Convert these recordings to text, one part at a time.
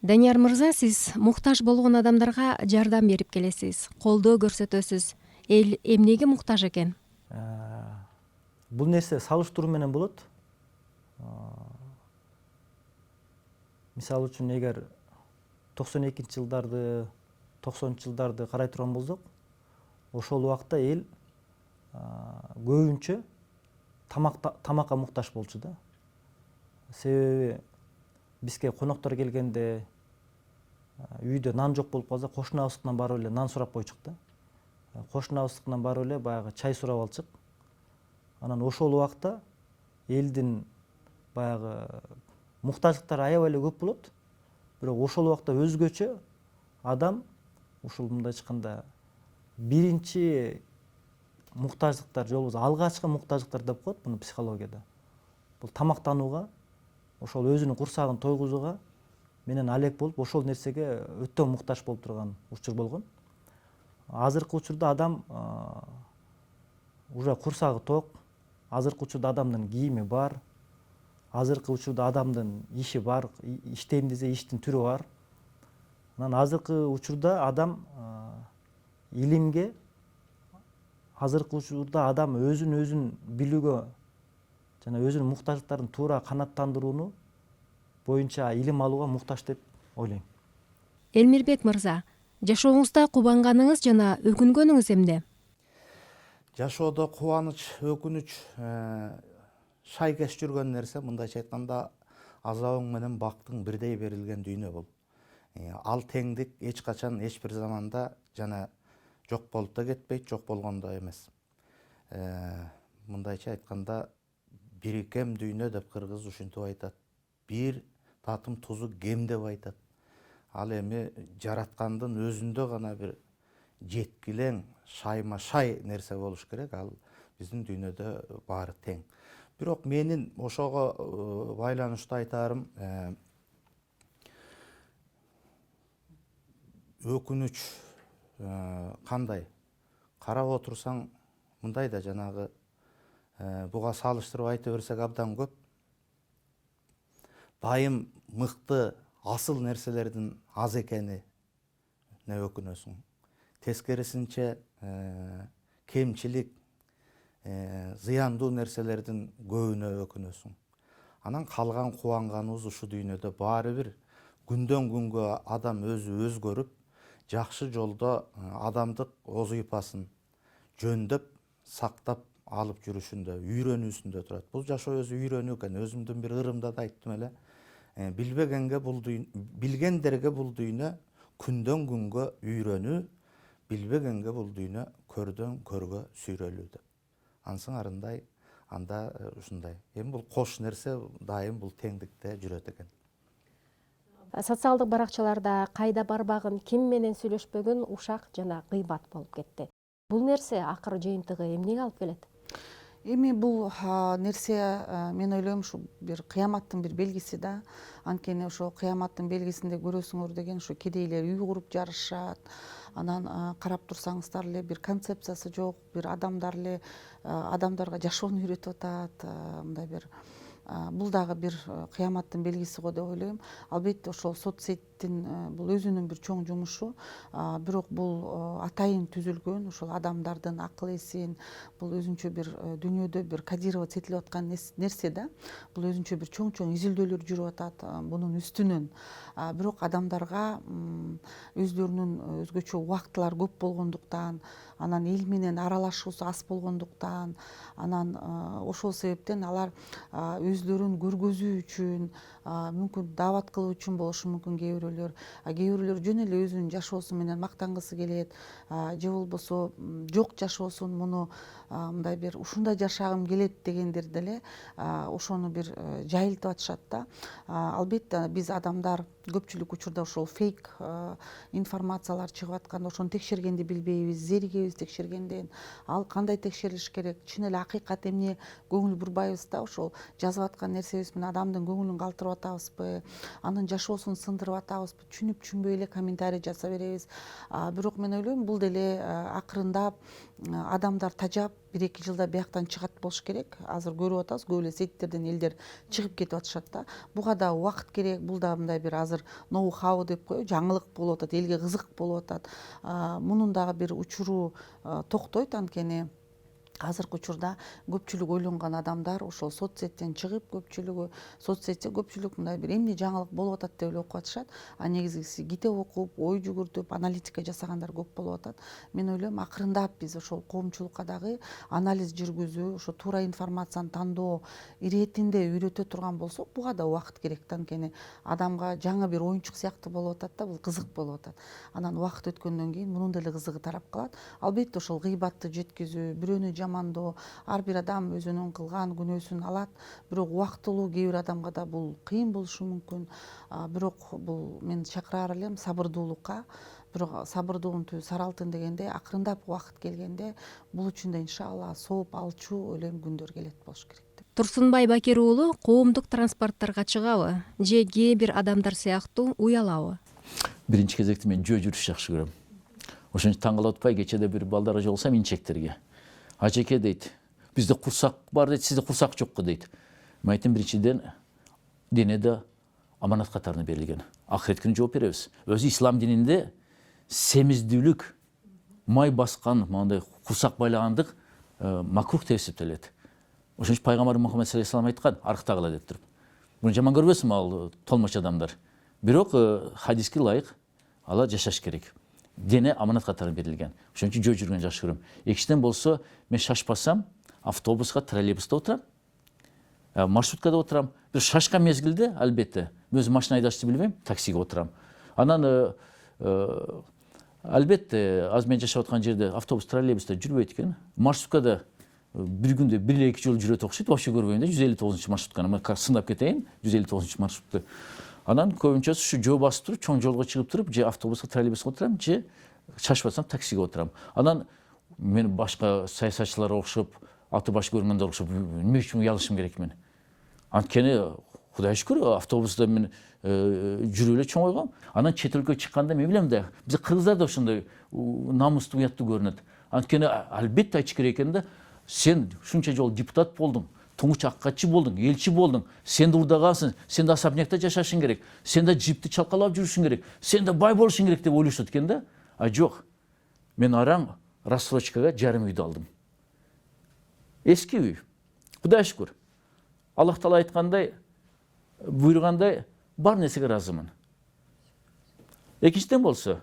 Данияр мырза, сиз муктаж болгон адамдарга жардам берип келесиз, колдоо көрсөтөсүз. Эл эмнеге муктаж экен? Бул нерсе салыштыруу менен болот. Мисалы үчүн эгер 92-жылдарды, 90-жылдарды карай турган болсок, ошол убакта эл көбүнчө тамакка муктаж болчу да. Себеби бизге коноктор келгенде үйдө нан жок болуп калса, кошунабыздыкынан барып эле нан сурап койчук да. Кошунабыздыкынан барып эле баягы чай сурап алчык. Анан ошол убакта элдин баягы муктаждыктары аябай эле көп болот. Бирок ошол убакта өзгөчө адам ушул мындай айтканда биринчи муктаждыктар же болбосо алгачкы муктаждыктар деп коет муну психологияда. Бул тамактанууга, ошол өзүнүн курсагын тойгузууга менен алек болуп, ошол нерсеге өтө муктаж болуп турган учур болгон. Азыркы учурда адам уже курсагы ток, азыркы учурда адамдын кийими бар, азыркы учурда адамдын иши бар, иштейм десе иштин түрү бар. Анан азыркы учурда адам илимге, азыркы учурда адам өзүн билүүгө жана өзүнүн муктаждыктарын туура канааттандырууну боюнча илим алууга муктаж деп ойлойм. Элмирбек мырза, жашооңузда кубанганыңыз жана өкүнгөнүңүз эмне? Жашоодо кубаныч, өкүнүч шайкеш жүргөн нерсе, мындайча айтканда азабың менен бактың бирдей берилген дүйнө бул. Ал теңдик эч качан эч бир заманда жана жок болуп да кетпейт, жок болгон да эмес. Мындайча айтканда бирикем дүйнө деп кыргыз ушинтип айтат. Бир татым тузу кем деп айтат. Ал эми жараткандын өзүндө гана бир жеткилең, шайма шай нерсе болуш керек. Ал биздин дүйнөдө баары тең. Бирок менин ошого байланыштуу айтаарым, өкүнүч кандай? Карап отурсаң, мындай да жанагы буга салыштырып айта берсек абдан көп. Байым, мыкты, асыл нерселердин аз экенине өкүнөсүң. Тескерисинче кемчилик, зыяндуу нерселердин көбүнө өкүнөсүң. Анан калган кубанганыбыз ушу дүйнөдө баары бир күндөн күнгө адам өзү өзгөрүп, жакшы жолдо адамдык оз ыйпасын жөндөп, сактап алып жүрүшүндө, үйрөнүүсүндө турат. Бул жашоо өзү үйрөнүү экен. Өзүмдүн бир ырымда да айттым эле. Билгендерге бул дүйнө күндөн күнгө үйрөнүү, билбегенге бул дүйнө көрдөн көргө сүйрөлүү деп. Ансыңарындай, анда ушундай. Эми бул кош нерсе дайым бул теңдикте жүрөт экен. Социалдык баракчаларда кайда барбагын, ким менен сүйлөшпөгөн ушак жана кыйбат болуп кетти. Бул нерсе акыры жыйынтыгы эмнеге алып келет? Эми бул нерсе мен ойлойм ушу бир кыяматтын бир белгиси да. Анткени ошо кыяматтын белгисинде көрөсүңөр деген ушу кедейлер үй куруп жарышат. Анан карап турсаңыздар эле бир концепциясы жок, бир адамдар эле адамдарга жашоону үйрөтүп атат. Мындай бир бул дагы бир кыяматтын белгиси го деп ойлойм. Албетте ошол соцсеттин бул өзүнүн бир чоң жумушу, бирок бул атайын түзүлгөн, ошол адамдардын акыл эсин, бул өзүнчө бир дүйнөдө бир кодировать этилип аткан нерсе да. Бул өзүнчө бир чоң изилдөөлөр жүрүп атат бунун үстүнөн. Бирок адамдарга өздөрүнүн өзгөчө убактылары көп болгондуктан, анан эл менен аралашуусу аз болгондуктан, анан ошол себептен алар өздөрүн көргөзүү үчүн, мүмкүн даават кылуу үчүн болушу мүмкүн кээ бирөөлөр жөн эле өзүнүн жашоосу менен мактангысы келет, же болбосо жок жашоосун муну мындай бир ушундай жашагым келет дегендер деле ошону бир жайылтып атышат да. Албетте биз адамдар көпчүлүк учурда ошол фейк информациялар чыгып атканда ошону текшергенди билбейбиз, зеригебиз текшергенден. Ал кандай текшерилиш керек, чын эле акыйкат эмне көңүл бурбайбыз да, ошол жазып аткан нерсебиз менен адамдын көңүлүн калтырып атабызбы, анын жашоосун сындырып атабызбы, түшүнүп түшүнбөй эле комментарий жаза беребиз. Бирок мен ойлойм бул деле акырындап адамдар тажап 1-2 жылда бияктан чыгат болуш керек. Азыр көрүп атабыз, көп эле сеттерден элдер чыгып кетип атышат да. Буга да убакыт керек. Бул да мындай бир азыр ноу-хау деп коебу, жаңылык болуп атат, элге кызык болуп атат. Мунун дагы бир учуру токтойт, анткени азыркы учурда көпчүлүк ойлонгон адамдар ошол соц сеттен чыгып, көпчүлүк мындай бир эмне жаңылык болуп атат деп эле окуп атышат. А негизгиси китеп окуп, ой жүгүртүп, аналитика жасагандар көп болуп атат. Мен ойлойм, акырындап биз ошол коомчулукка дагы анализ жүргүзүү, ошо туура информацияны тандоо иретинде үйрөтө турган болсок, буга да убакыт керек да, анткени адамга жаңы бир оюнчук сыяктуу болуп атат да, бул кызык болуп атат. Анан убакыт өткөндөн кийин мунун деле кызыгы тарап калат. Албетте ошол гыйбатты жеткизүү, бирөөнү жамандоо, ар бир адам өзүнүн кылган күнөөсүн алат, бирок убактылуу кээ бир адамга да бул кыйын болушу мүмкүн. Бирок бул мен чакырар элем сабырдуулукка. Бирок сабырдуунун түбү сары алтын дегендей, акырындап убакыт келгенде бул үчүн да иншалла сооп алчу ойлойм күндөр келет болуш керек деп. Турсунбай Бакир уулу коомдук транспорттарга чыгабы же кээ бир адамдар сыяктуу уялабы? Биринчи кезекте мен жөө жүрүш жакшы көрөм. Ошон үчүн таң калып атпай, кечеде бир балдарга жолуксам инчектерге. Ажеке дейт, бизде курсак бар дейт, сизде курсак жокку дейт. Мен айттым, биринчиден денеде аманат катарына берилген. Ахирет күнү жооп беребиз. Өзү ислам дининде семиздүүлүк, май баскан, мындай курсак байлагандык макрух деп эсептелет. Ошон үчүн пайгамбар Мухаммед саллаллаху алейхи айткан, арыктагыла деп туруп. Буну жаман көрбөсүм, ал толмоч адамдар. Бирок хадиске ылайык ала жашаш керек. Дене аманат катарына берилген. Ошон үчүн жөө жүргөн жакшы көрөм. Экинчиден болсо, мен шашпасам, автобуска, троллейбуста отурам, маршруткада отурам. Бир шашкан мезгилде, албетте, өзүм машина айдашты билбейм, таксиге отурам. Анан албетте, аз мен жашап аткан жерде автобус, троллейбуста жүрбөйт экен. Маршруткада бир күндө 1-2 жол жүрөт окшойт, вообще көрбөйм да, 159 маршрутканы. Мен сындап кетейин, 159 маршрутты. Анан көбүнчөсү ушу жөө басып туруп, чоң жолго чыгып туруп, же автобуска, троллейбуска отурам, же шашпасам таксиге отурам. Анан мен башка саясатчыларга окшоп, аты баш көргөндөр окшоп, эмне үчүн уялышым керек мен? Анткени Кудай шүкүр, автобуста мен жүрүп эле чоңойгом. Анан чет өлкөгө чыкканда мен билем да, биз кыргыздар да ошондой намустуу, уяттуу көрүнөт. Анткени албетте айтыш керек экен да, сен шунча жол депутат болдуң, туңуч ак катчы болдуң, элчи болдуң, сен да урдагансың, сен да особнякта жашашың керек, сен да джипти чалкалап жүрүшүң керек, сен да бай болушуң керек деп ойлошот экен да. А жок. Мен араң рассрочкага жарым үйдү алдым. Эски үй. Кудай шүкүр. Аллах Таала айткандай, буйругандай бар нерсеге ыраазымын. Экинчиден болсо,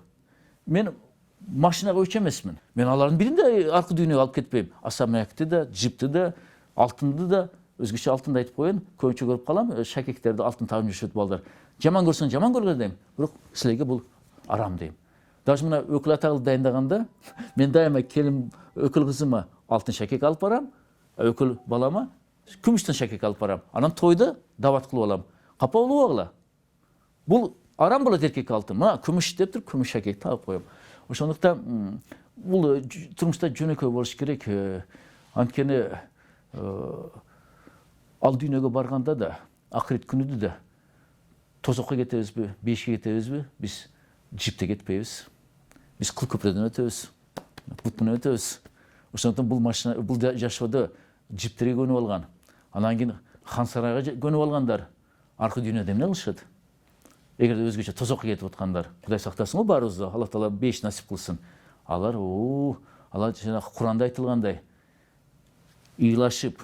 мен машинага өч эмесмин. Мен алардын бирин да аркы дүйнөгө алып кетпейм. Особнякты да, джипти да, алтынды да, өзгөчө алтынды айтып коеюн, көбүнчө көрүп калам, шакектерди алтын табып жүрүшөт балдар. Жаман көрсөң жаман көргөн дейм, бирок силерге бул арам дейм. Даже мына өкүл атагылды дайындаганда, мен дайыма келин өкүл кызыма алтын шакек алып барам, өкүл балама күмүштөн шакек алып барам. Анан тойда дават кылып алам. Капа болбогула. Бул арам болот эркекке алтын. Мына күмүш деп туруп күмүш шакек тагып коем. Ошондуктан бул турмушта жөнөкөй болуш керек. Анткени ал дүйнөгө барганда да, акырет күнүдө да тозокко кетебизби, бейишке кетебизби, биз джипте кетпейбиз. Биз кыл көпүрөдөн өтөбүз, бут менен өтөбүз. Ошондуктан бул машина, бул жашоодо джиптерге көнүп алган, анан кийин хан сарайга көнүп алгандар аркы дүйнөдө эмне кылышат? Эгерде өзгөчө тозокко кетип аткандар, Кудай сактасын го баарыбызды, Аллах Таала бейиш насип кылсын. Алар жана Куранда айтылгандай ыйлашып,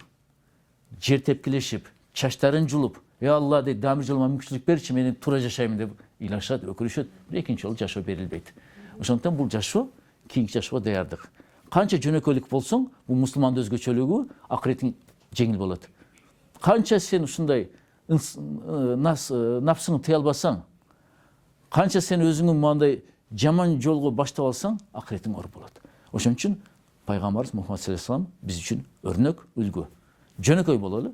жер тепкилешип, чачтарын жулуп, Алла дейт, дамир жолума мүмкүнчүлүк берчи, мен туура жашаймын деп ыйлашат, өкүнүшөт. Экинчи жолу жашоо берилбейт. Ошондуктан бул жашоо кийинки жашоого даярдык. Канча жөнөкөйлүк болсоң, бул мусулмандын өзгөчөлүгү, акыретиң жеңил болот. Канча сен ушундай напсыңды тыя албасаң, канча сен өзүңү мындай жаман жолго баштап алсаң, акыретиң оор болот. Ошон үчүн пайгамбарыбыз Мухаммад саллаллаху алейхи вассалам биз үчүн өрнөк, үлгү. Жөнөкөй бололу.